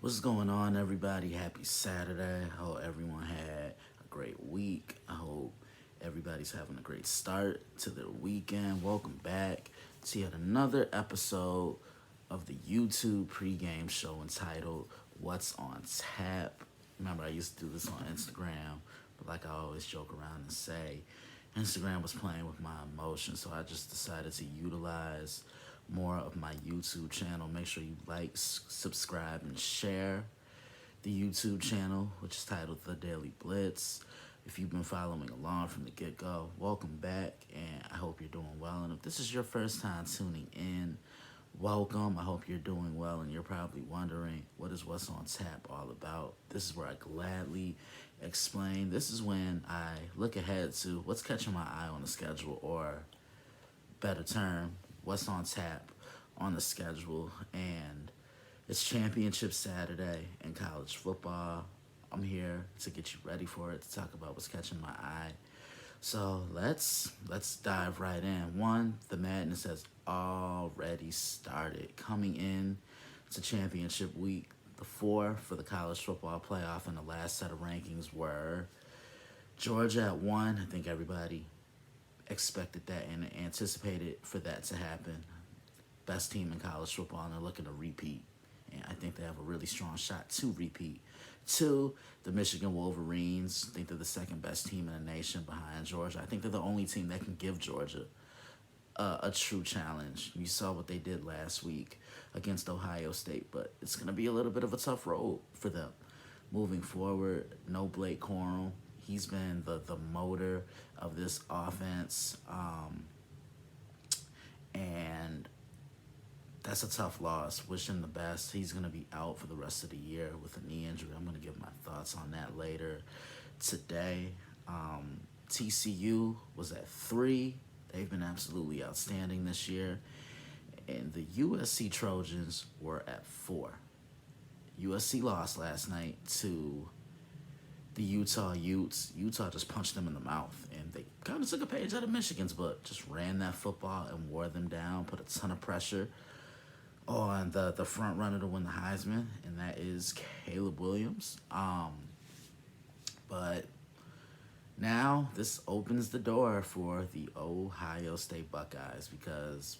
What's going on, everybody? Happy Saturday. I hope everyone had a great week. I hope everybody's having a great start to their weekend. Welcome back to yet another episode of the YouTube pregame show entitled What's on Tap. Remember, I used to do this on Instagram, but like I always joke around and say, Instagram was playing with my emotions, so I just decided to utilize more of my YouTube channel. Make sure you like, subscribe, and share the YouTube channel, which is titled The Daily Blitz. If you've been following along from the get-go, welcome back, and I hope you're doing well. And if this is your first time tuning in, welcome. I hope you're doing well, and you're probably wondering, what is What's on Tap all about? This is where I gladly explain. This is when I look ahead to what's catching my eye on the schedule, or better term, what's on tap on the schedule. And it's Championship Saturday in college football. I'm here to get you ready for it, to talk about what's catching my eye. So let's dive right in. One, the madness has already started. Coming in to championship week, the four for the college football playoff and the last set of rankings were Georgia at 1. I think everybody expected that and anticipated for that to happen. Best team in college football, and they're looking to repeat. And I think they have a really strong shot to repeat. 2, the Michigan Wolverines. I think they're the second best team in the nation behind Georgia. I think they're the only team that can give Georgia a true challenge. You saw what they did last week against Ohio State, but it's going to be a little bit of a tough road for them moving forward. No Blake Corum. He's been the motor of this offense, and that's a tough loss. Wish him the best. He's going to be out for the rest of the year with a knee injury. I'm going to give my thoughts on that later today. TCU was at 3. They've been absolutely outstanding this year. And the USC Trojans were at 4. USC lost last night to the Utah Utes. Utah just punched them in the mouth, and they kind of took a page out of Michigan's, but just ran that football and wore them down, put a ton of pressure on the front runner to win the Heisman, and that is Caleb Williams. But now this opens the door for the Ohio State Buckeyes, because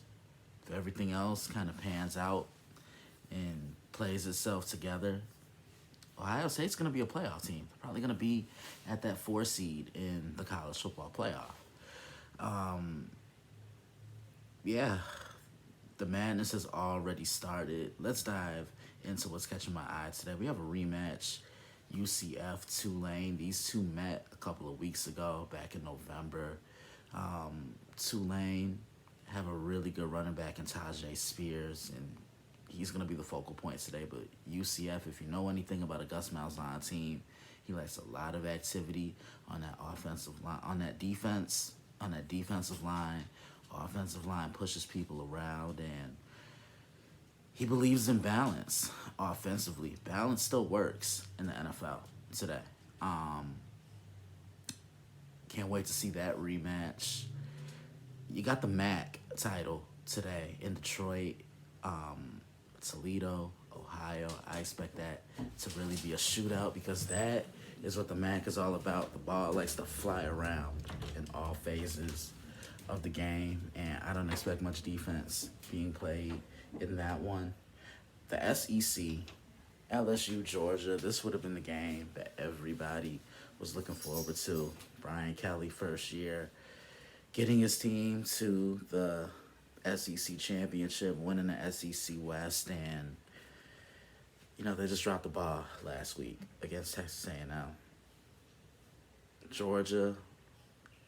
if everything else kind of pans out and plays itself together, Ohio State's going to be a playoff team. They're probably going to be at that 4 seed in the college football playoff. The madness has already started. Let's dive into what's catching my eye today. We have a rematch, UCF Tulane. These two met a couple of weeks ago, back in November. Tulane have a really good running back in Tajay Spears, and he's going to be the focal point today. But UCF, if you know anything about a Gus Malzahn team, he likes a lot of activity on that offensive line, on that defensive line. Offensive line pushes people around, and he believes in balance offensively. Balance still works in the NFL today. Can't wait to see that rematch. You got the MAC title today in Detroit. Toledo, Ohio. I expect that to really be a shootout, because that is what the MAC is all about. The ball likes to fly around in all phases of the game, and I don't expect much defense being played in that one. The SEC, LSU, Georgia, this would have been the game that everybody was looking forward to. Brian Kelly, first year, getting his team to the SEC championship, winning the SEC West, and they just dropped the ball last week against Texas A&M. Georgia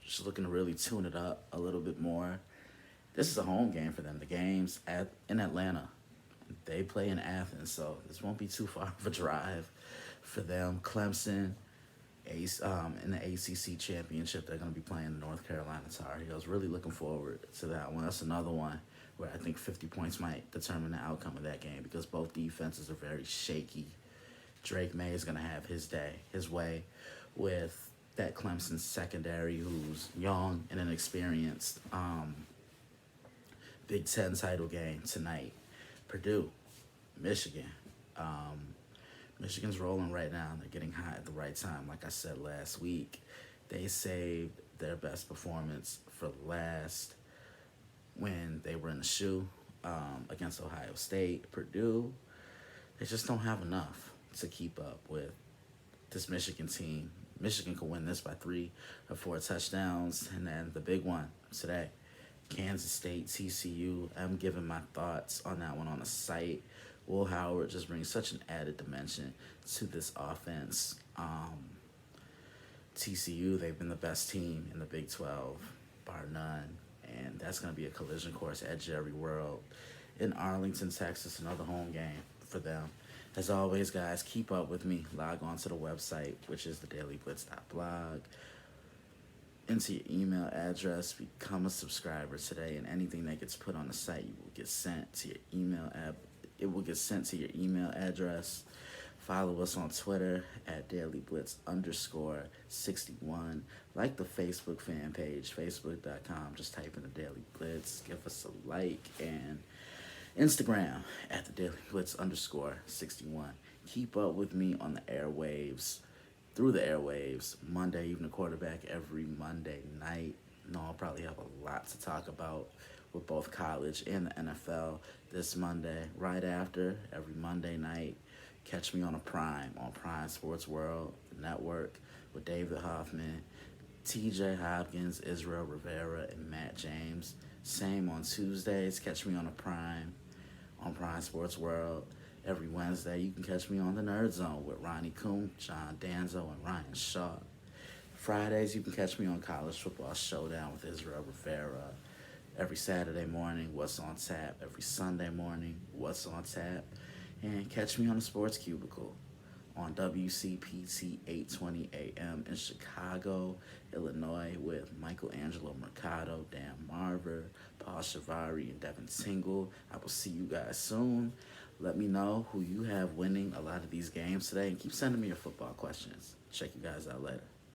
just looking to really tune it up a little bit more. This is a home game for them. The game's in Atlanta. They play in Athens, so this won't be too far of a drive for them. Clemson, in the ACC championship, they're going to be playing the North Carolina Tar Heels. Really looking forward to that one. That's another one where I think 50 points might determine the outcome of that game, because both defenses are very shaky. Drake May is going to have his way with that Clemson secondary, who's young and inexperienced. Big Ten title game tonight. Purdue, Michigan. Michigan's rolling right now. They're getting hot at the right time. Like I said last week, they saved their best performance for last when they were in the shoe against Ohio State, Purdue. They just don't have enough to keep up with this Michigan team. Michigan could win this by 3 or 4 touchdowns. And then the big one today, Kansas State, TCU. I'm giving my thoughts on that one on the site. Will Howard just brings such an added dimension to this offense. TCU, they've been the best team in the Big 12, bar none. And that's going to be a collision course at Jerry World in Arlington, Texas, another home game for them. As always, guys, keep up with me. Log on to the website, which is thedailyblitz.blog. Enter your email address. Become a subscriber today, and anything that gets put on the site, you will get sent to your email app. It will get sent to your email address. Follow us on Twitter at dailyblitz_61. Like the Facebook fan page, facebook.com. Just type in the Daily Blitz. Give us a like. And Instagram at thedailyblitz_61. Keep up with me on the airwaves, through the airwaves, Monday evening quarterback every Monday night. I'll probably have a lot to talk about with both college and the NFL this Monday. Right after, every Monday night, catch me on Prime Sports World, the network, with David Hoffman, TJ Hopkins, Israel Rivera, and Matt James. Same on Tuesdays. Catch me on Prime Sports World. Every Wednesday, you can catch me on the Nerd Zone with Ronnie Coon, John Danzo, and Ryan Shaw. Fridays, you can catch me on College Football Showdown with Israel Rivera. Every Saturday morning, What's on Tap. Every Sunday morning, What's on Tap. And catch me on the Sports Cubicle on WCPT 820 AM in Chicago, Illinois, with Michelangelo Mercado, Dan Marver, Paul Shivari, and Devin Tingle. I will see you guys soon. Let me know who you have winning a lot of these games today, and keep sending me your football questions. Check you guys out later.